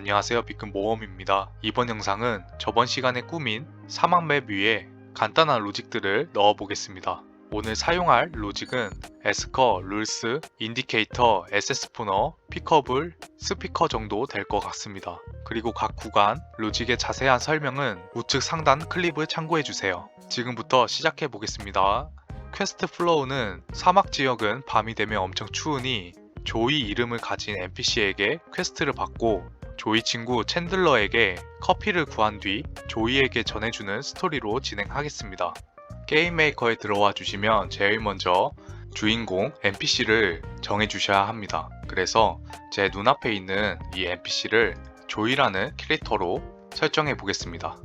안녕하세요, 비끈모험입니다. 이번 영상은 저번 시간에 꾸민 사막맵 위에 간단한 로직들을 넣어 보겠습니다. 오늘 사용할 로직은 에스커, 룰스, 인디케이터, 에세스포너, 피커블, 스피커 정도 될 것 같습니다. 그리고 각 구간 로직의 자세한 설명은 우측 상단 클립을 참고해주세요. 지금부터 시작해 보겠습니다. 퀘스트 플로우는 사막 지역은 밤이 되면 엄청 추우니 조이 이름을 가진 NPC에게 퀘스트를 받고 조이 친구 챈들러에게 커피를 구한 뒤 조이에게 전해주는 스토리로 진행하겠습니다. 게임 메이커에 들어와 주시면 제일 먼저 주인공 NPC를 정해주셔야 합니다. 그래서 제 눈앞에 있는 이 NPC를 조이라는 캐릭터로 설정해 보겠습니다.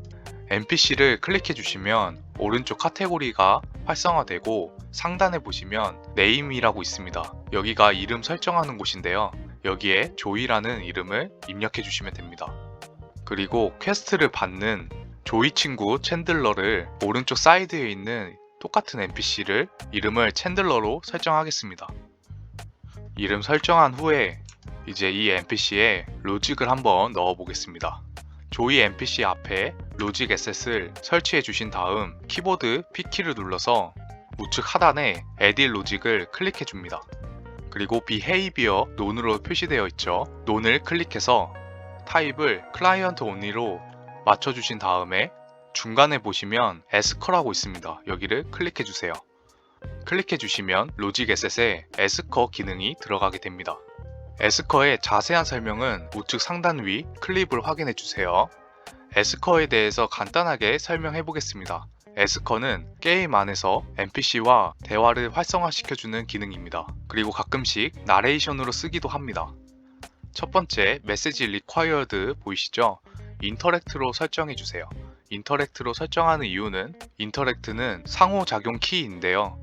NPC를 클릭해 주시면 오른쪽 카테고리가 활성화되고 상단에 보시면 네임이라고 있습니다. 여기가 이름 설정하는 곳인데요. 여기에 조이라는 이름을 입력해 주시면 됩니다. 그리고 퀘스트를 받는 조이 친구 챈들러를 오른쪽 사이드에 있는 똑같은 NPC를 이름을 챈들러로 설정하겠습니다. 이름 설정한 후에 이제 이 NPC에 로직을 한번 넣어 보겠습니다. 조이 NPC 앞에 로직 에셋을 설치해 주신 다음 키보드 P키를 눌러서 우측 하단에 Edit 로직을 클릭해 줍니다. 그리고 Behavior 논으로 표시되어 있죠. 논을 클릭해서 타입을 클라이언트 only로 맞춰주신 다음에 중간에 보시면 에스커라고 있습니다. 여기를 클릭해 주세요. 클릭해 주시면 로직 에셋에 에스커 기능이 들어가게 됩니다. 에스커의 자세한 설명은 우측 상단 위 클립을 확인해 주세요. 에스커에 대해서 간단하게 설명해 보겠습니다. 에스커는 게임 안에서 NPC와 대화를 활성화시켜주는 기능입니다. 그리고 가끔씩 나레이션으로 쓰기도 합니다. 첫 번째, 메시지 required 보이시죠? 인터랙트로 설정해 주세요. 인터랙트로 설정하는 이유는 인터랙트는 상호작용 키인데요.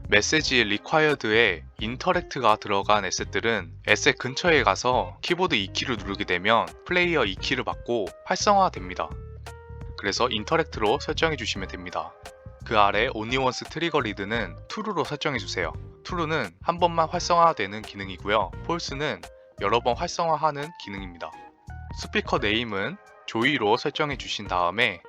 메시지 required에 인터랙트가 들어간 에셋들은 에셋 근처에 가서 키보드 E키를 누르게 되면 플레이어 E키를 받고 활성화됩니다. 그래서 인터랙트로 설정해 주시면 됩니다. 그 아래 only once 트리거 리드는 true로 설정해 주세요. true는 한 번만 활성화되는 기능이고요. false는 여러 번 활성화하는 기능입니다. 스피커 네임은 조이로 설정해 주신 다음에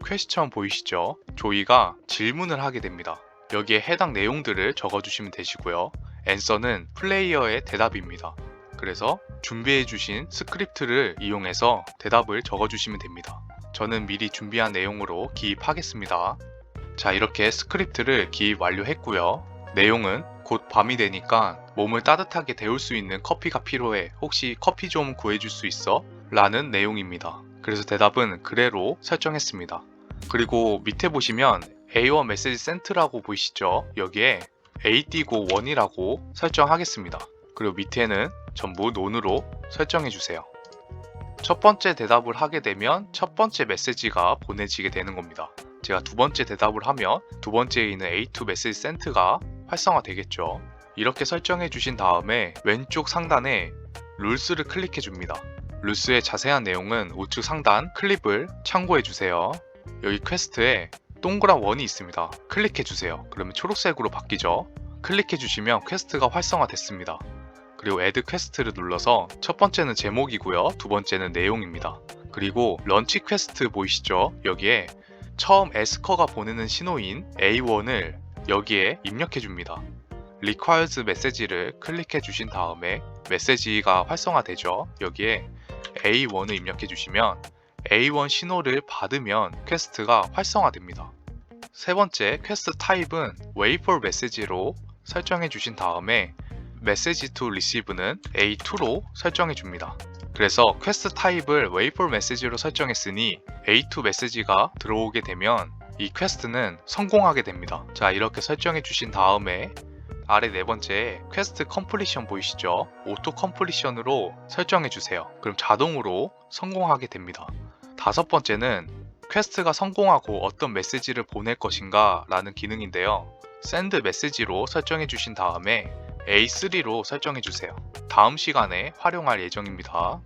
퀘스천 보이시죠? 조이가 질문을 하게 됩니다. 여기에 해당 내용들을 적어주시면 되시고요. 앤서는 플레이어의 대답입니다. 그래서 준비해 주신 스크립트를 이용해서 대답을 적어주시면 됩니다. 저는 미리 준비한 내용으로 기입하겠습니다. 자, 이렇게 스크립트를 기입 완료했고요. 내용은 곧 밤이 되니까 몸을 따뜻하게 데울 수 있는 커피가 필요해. 혹시 커피 좀 구해줄 수 있어? 라는 내용입니다. 그래서 대답은 그래로 설정했습니다. 그리고 밑에 보시면 A1 메시지 센트라고 보이시죠? 여기에 A 띄고 1이라고 설정하겠습니다. 그리고 밑에는 전부 논으로 설정해 주세요. 첫 번째 대답을 하게 되면 첫 번째 메시지가 보내지게 되는 겁니다. 제가 두 번째 대답을 하면 두 번째에 있는 A2 메시지 센트가 활성화 되겠죠. 이렇게 설정해 주신 다음에 왼쪽 상단에 룰스를 클릭해 줍니다. 룰스의 자세한 내용은 우측 상단 클립을 참고해 주세요. 여기 퀘스트에 동그란 원이 있습니다. 클릭해 주세요. 그러면 초록색으로 바뀌죠. 클릭해 주시면 퀘스트가 활성화 됐습니다. 그리고 Add 퀘스트를 눌러서 첫 번째는 제목이고요. 두 번째는 내용입니다. 그리고 런치 퀘스트 보이시죠? 여기에 처음 에스커가 보내는 신호인 A1을 여기에 입력해 줍니다. requires 메시지를 클릭해 주신 다음에 메시지가 활성화되죠. 여기에 A1을 입력해 주시면 A1 신호를 받으면 퀘스트가 활성화됩니다. 세 번째, 퀘스트 타입은 wait for message로 설정해 주신 다음에 message to receive는 A2로 설정해 줍니다. 그래서 퀘스트 타입을 wait for message로 설정했으니 A2 메시지가 들어오게 되면 이 퀘스트는 성공하게 됩니다. 자, 이렇게 설정해 주신 다음에 아래 네 번째 퀘스트 컴플리션 보이시죠? 오토 컴플리션으로 설정해 주세요. 그럼 자동으로 성공하게 됩니다. 다섯 번째는 퀘스트가 성공하고 어떤 메시지를 보낼 것인가 라는 기능인데요. send 메시지로 설정해 주신 다음에 A3로 설정해 주세요. 다음 시간에 활용할 예정입니다.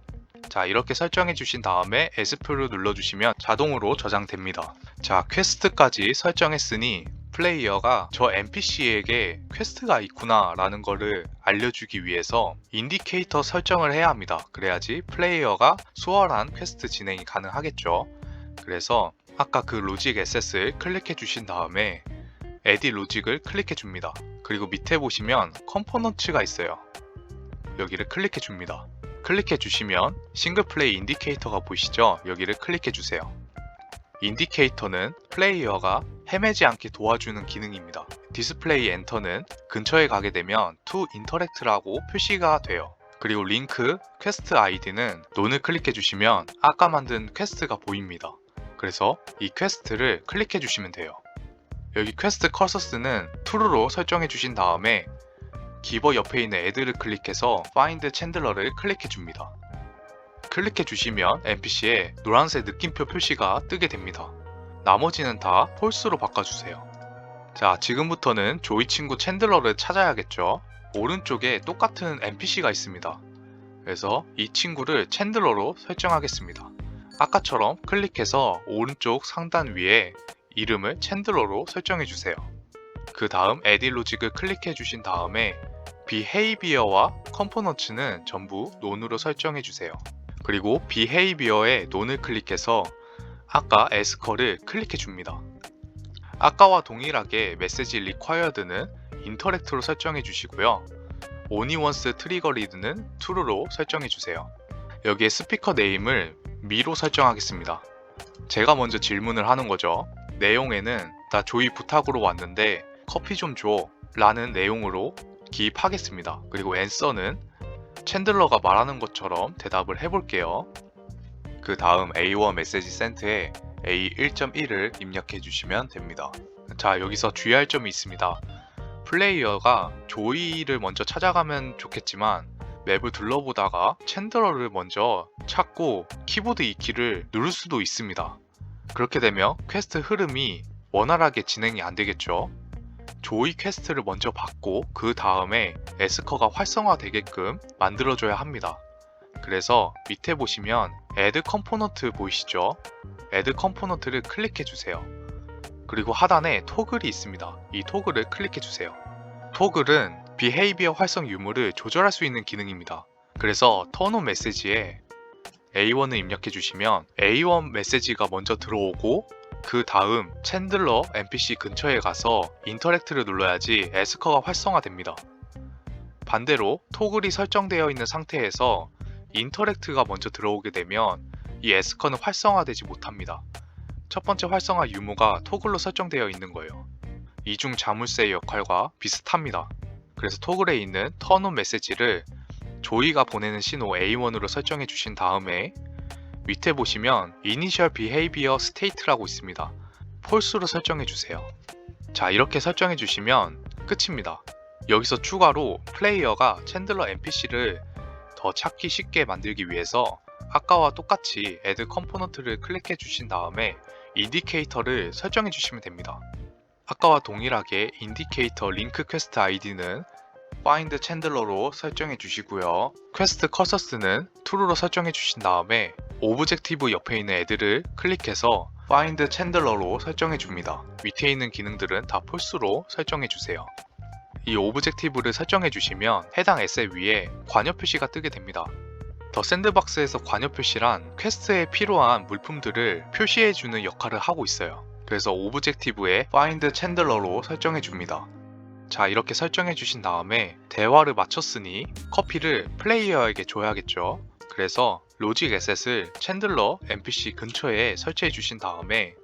자, 이렇게 설정해 주신 다음에 S표를 눌러주시면 자동으로 저장됩니다. 자, 퀘스트까지 설정했으니 플레이어가 저 NPC에게 퀘스트가 있구나 라는 거를 알려주기 위해서 인디케이터 설정을 해야 합니다. 그래야지 플레이어가 수월한 퀘스트 진행이 가능하겠죠. 그래서 아까 그 로직 에셋을 클릭해 주신 다음에 에딧 로직을 클릭해 줍니다. 그리고 밑에 보시면 컴포넌츠가 있어요. 여기를 클릭해 줍니다. 클릭해 주시면 싱글플레이 인디케이터가 보이시죠? 여기를 클릭해 주세요. 인디케이터는 플레이어가 헤매지 않게 도와주는 기능입니다. 디스플레이 엔터는 근처에 가게 되면 to interact라고 표시가 돼요. 그리고 링크 퀘스트 아이디는 논을 클릭해 주시면 아까 만든 퀘스트가 보입니다. 그래서 이 퀘스트를 클릭해 주시면 돼요. 여기 퀘스트 커서스는 true로 설정해 주신 다음에 기버 옆에 있는 add를 클릭해서 find chandler를 클릭해 줍니다. 클릭해 주시면 NPC에 노란색 느낌표 표시가 뜨게 됩니다. 나머지는 다 false로 바꿔주세요. 자, 지금부터는 조이 친구 챈들러를 찾아야겠죠. 오른쪽에 똑같은 NPC가 있습니다. 그래서 이 친구를 챈들러로 설정하겠습니다. 아까처럼 클릭해서 오른쪽 상단 위에 이름을 챈들러로 설정해 주세요. 그 다음 에딧 로직을 클릭해 주신 다음에 behavior와 components는 전부 논으로 설정해 주세요. 그리고 behavior의 논을 클릭해서 아까 에스커를 클릭해 줍니다. 아까와 동일하게 메시지 required는 interact로 설정해 주시고요. only once triggered는 true로 설정해 주세요. 여기에 스피커 네임을 미로 설정하겠습니다. 제가 먼저 질문을 하는 거죠. 내용에는 나 조이 부탁으로 왔는데 커피 좀 줘 라는 내용으로 기입하겠습니다. 그리고 answer는 챈들러가 말하는 것처럼 대답을 해볼게요. 그 다음 A1 메시지 센트에 A1.1을 입력해 주시면 됩니다. 자, 여기서 주의할 점이 있습니다. 플레이어가 조이를 먼저 찾아가면 좋겠지만 맵을 둘러보다가 챈들러를 먼저 찾고 키보드 2키를 누를 수도 있습니다. 그렇게 되면 퀘스트 흐름이 원활하게 진행이 안 되겠죠. 조이 퀘스트를 먼저 받고 그 다음에 에스커가 활성화되게끔 만들어줘야 합니다. 그래서 밑에 보시면 Add Component 보이시죠? Add Component를 클릭해 주세요. 그리고 하단에 토글이 있습니다. 이 토글을 클릭해 주세요. 토글은 비헤이비어 활성 유무를 조절할 수 있는 기능입니다. 그래서 turn on 메시지에 A1을 입력해 주시면 A1 메시지가 먼저 들어오고 그 다음 챈들러 NPC 근처에 가서 인터랙트를 눌러야지 에스커가 활성화됩니다. 반대로 토글이 설정되어 있는 상태에서 인터랙트가 먼저 들어오게 되면 이 에스커는 활성화되지 못합니다. 첫 번째 활성화 유무가 토글로 설정되어 있는 거예요. 이중 자물쇠의 역할과 비슷합니다. 그래서 토글에 있는 turn on 메시지를 조이가 보내는 신호 A1으로 설정해 주신 다음에 밑에 보시면 Initial Behavior State라고 있습니다. false로 설정해 주세요. 자, 이렇게 설정해 주시면 끝입니다. 여기서 추가로 플레이어가 챈들러 NPC를 더 찾기 쉽게 만들기 위해서 아까와 똑같이 Add Component를 클릭해 주신 다음에 인디케이터를 설정해 주시면 됩니다. 아까와 동일하게 인디케이터 링크 퀘스트 아이디는 find chandler로 설정해 주시고요. 퀘스트 커서스는 true로 설정해 주신 다음에 오브젝티브 옆에 있는 애들을 클릭해서 find chandler로 설정해 줍니다. 밑에 있는 기능들은 다 false로 설정해 주세요. 이 오브젝티브를 설정해 주시면 해당 에셋 위에 관여 표시가 뜨게 됩니다. 더 샌드박스에서 관여 표시란 퀘스트에 필요한 물품들을 표시해 주는 역할을 하고 있어요. 그래서 오브젝티브에 find chandler로 설정해 줍니다. 자, 이렇게 설정해 주신 다음에 대화를 마쳤으니 커피를 플레이어에게 줘야겠죠. 그래서 로직 에셋을 챈들러 NPC 근처에 설치해 주신 다음에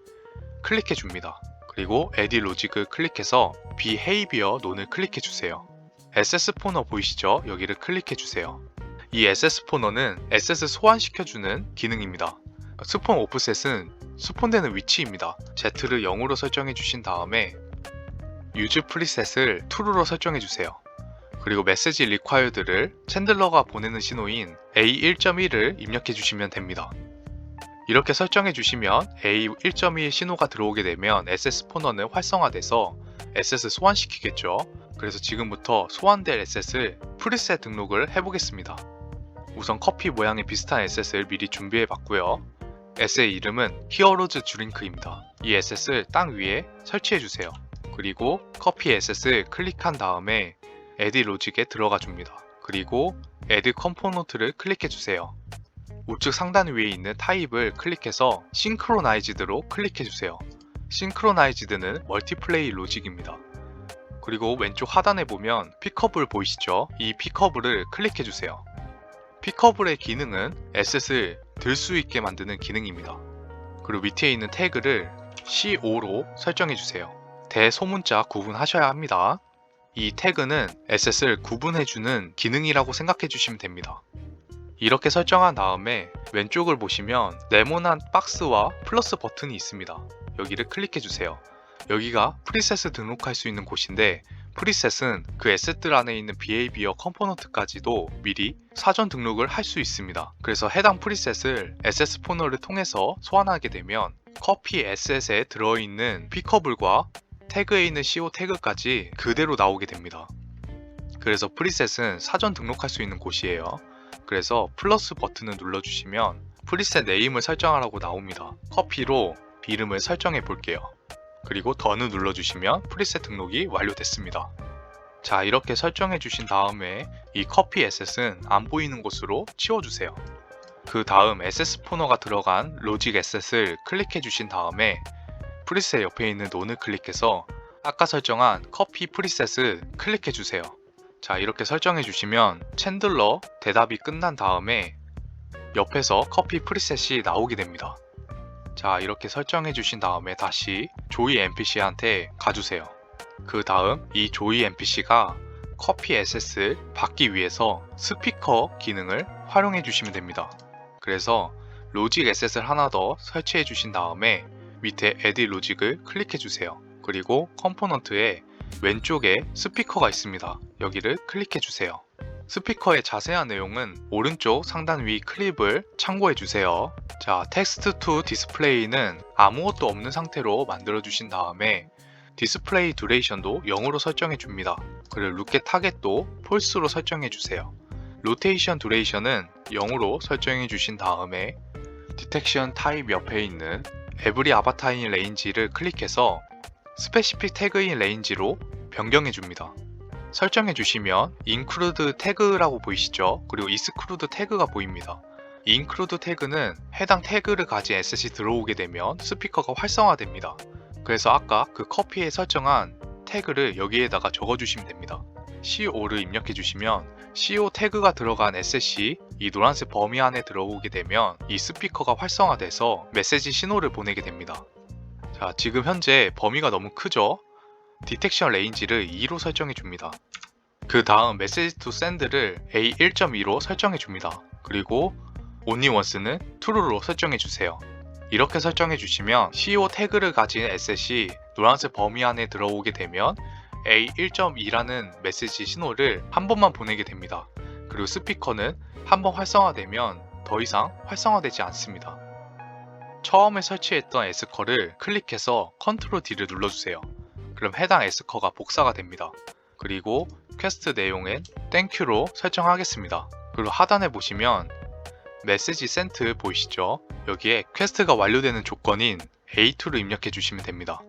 클릭해 줍니다. 그리고 에딧 로직을 클릭해서 behavior 논을 클릭해 주세요. 에셋 스포너 보이시죠? 여기를 클릭해 주세요. 이 에셋 스포너는 에셋을 소환시켜주는 기능입니다. 스폰 오프셋은 스폰되는 위치입니다. Z를 0으로 설정해 주신 다음에 use preset을 true로 설정해 주세요. 그리고 메시지 required를 챈들러가 보내는 신호인 A1.1을 입력해 주시면 됩니다. 이렇게 설정해 주시면 A1.1 신호가 들어오게 되면 에셋 스포너는 활성화돼서 에셋을 소환시키겠죠. 그래서 지금부터 소환될 에셋을 프리셋 등록을 해보겠습니다. 우선 커피 모양의 비슷한 에셋을 미리 준비해 봤고요. 에셋의 이름은 히어로즈 드링크입니다. 이 에셋을 땅 위에 설치해 주세요. 그리고 커피 에셋을 클릭한 다음에 Add 로직에 들어가 줍니다. 그리고 Add 컴포넌트를 클릭해 주세요. 우측 상단 위에 있는 타입을 클릭해서 싱크로나이즈드로 클릭해 주세요. 싱크로나이즈드는 멀티플레이 로직입니다. 그리고 왼쪽 하단에 보면 픽커블 보이시죠? 이 픽커블을 클릭해 주세요. 픽커블의 기능은 에셋을 들 수 있게 만드는 기능입니다. 그리고 밑에 있는 태그를 C5로 설정해 주세요. 대소문자 구분하셔야 합니다. 이 태그는 에셋을 구분해주는 기능이라고 생각해 주시면 됩니다. 이렇게 설정한 다음에 왼쪽을 보시면 네모난 박스와 플러스 버튼이 있습니다. 여기를 클릭해 주세요. 여기가 프리셋을 등록할 수 있는 곳인데, 프리셋은 그 에셋들 안에 있는 비헤이비어 컴포넌트까지도 미리 사전 등록을 할 수 있습니다. 그래서 해당 프리셋을 에셋 스포너를 통해서 소환하게 되면 커피 에셋에 들어있는 픽커블과 태그에 있는 CO 태그까지 그대로 나오게 됩니다. 그래서 프리셋은 사전 등록할 수 있는 곳이에요. 그래서 플러스 버튼을 눌러주시면 프리셋 네임을 설정하라고 나옵니다. 커피로 이름을 설정해 볼게요. 그리고 던을 눌러주시면 프리셋 등록이 완료됐습니다. 자, 이렇게 설정해 주신 다음에 이 커피 에셋은 안 보이는 곳으로 치워주세요. 그 다음 에셋 스포너가 들어간 로직 에셋을 클릭해 주신 다음에 프리셋 옆에 있는 논을 클릭해서 아까 설정한 커피 프리셋을 클릭해 주세요. 자, 이렇게 설정해 주시면 챈들러 대답이 끝난 다음에 옆에서 커피 프리셋이 나오게 됩니다. 자, 이렇게 설정해 주신 다음에 다시 조이 NPC한테 가주세요. 그 다음 이 조이 NPC가 커피 에셋을 받기 위해서 스피커 기능을 활용해 주시면 됩니다. 그래서 로직 에셋을 하나 더 설치해 주신 다음에 밑에 Add 로직을 클릭해 주세요. 그리고 컴포넌트에 왼쪽에 스피커가 있습니다. 여기를 클릭해 주세요. 스피커의 자세한 내용은 오른쪽 상단 위 클립을 참고해 주세요. 자, 텍스트 투 디스플레이는 아무것도 없는 상태로 만들어 주신 다음에 디스플레이 듀레이션도 0으로 설정해 줍니다. 그리고 루켓 타겟도 폴스로 설정해 주세요. 로테이션 듀레이션은 0으로 설정해 주신 다음에 디텍션 타입 옆에 있는 에브리 아바타인 레인지를 클릭해서 스페시픽 태그인 레인지로 변경해 줍니다. 설정해 주시면 include 태그라고 보이시죠? 그리고 exclude 태그가 보입니다. include 태그는 해당 태그를 가진 에셋이 들어오게 되면 스피커가 활성화됩니다. 그래서 아까 그 커피에 설정한 태그를 여기에다가 적어주시면 됩니다. CO5를 입력해 주시면 CO 태그가 들어간 에셋이 이 노란색 범위 안에 들어오게 되면 이 스피커가 활성화돼서 메시지 신호를 보내게 됩니다. 자, 지금 현재 범위가 너무 크죠? 디텍션 레인지를 2로 설정해 줍니다. 그 다음 메시지 투 샌드를 A1.2로 설정해 줍니다. 그리고 only once는 true로 설정해 주세요. 이렇게 설정해 주시면 CO 태그를 가진 에셋이 노란색 범위 안에 들어오게 되면 A1.2라는 메시지 신호를 한 번만 보내게 됩니다. 그리고 스피커는 한 번 활성화되면 더 이상 활성화되지 않습니다. 처음에 설치했던 에스커를 클릭해서 컨트롤 D를 눌러주세요. 그럼 해당 에스커가 복사가 됩니다. 그리고 퀘스트 내용엔 땡큐로 설정하겠습니다. 그리고 하단에 보시면 메시지 센트 보이시죠? 여기에 퀘스트가 완료되는 조건인 A2를 입력해 주시면 됩니다.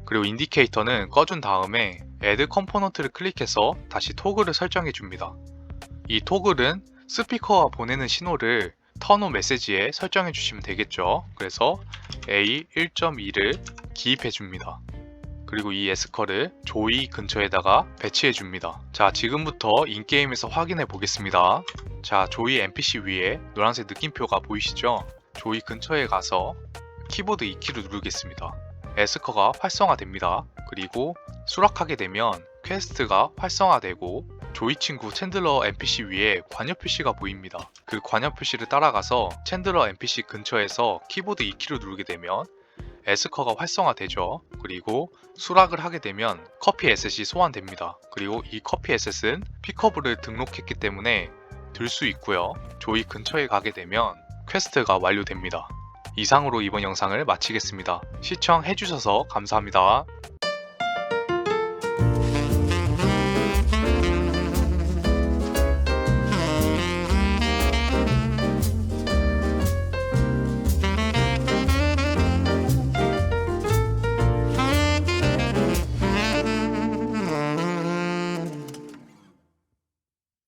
그리고 인디케이터는 꺼준 다음에 Add 컴포넌트를 클릭해서 다시 토글을 설정해 줍니다. 이 토글은 스피커가 보내는 신호를 턴온 메시지에 설정해 주시면 되겠죠. 그래서 A1.2를 기입해 줍니다. 그리고 이 에스커를 조이 근처에다가 배치해 줍니다. 자, 지금부터 인게임에서 확인해 보겠습니다. 자, 조이 NPC 위에 노란색 느낌표가 보이시죠? 조이 근처에 가서 키보드 2키를 누르겠습니다. 에스커가 활성화됩니다. 그리고 수락하게 되면 퀘스트가 활성화되고 조이 친구 챈들러 NPC 위에 관여 표시가 보입니다. 그 관여 표시를 따라가서 챈들러 NPC 근처에서 키보드 2키를 누르게 되면 에스커가 활성화되죠. 그리고 수락을 하게 되면 커피 에셋이 소환됩니다. 그리고 이 커피 에셋은 픽커블을 등록했기 때문에 들 수 있고요. 조이 근처에 가게 되면 퀘스트가 완료됩니다. 이상으로 이번 영상을 마치겠습니다. 시청해주셔서 감사합니다.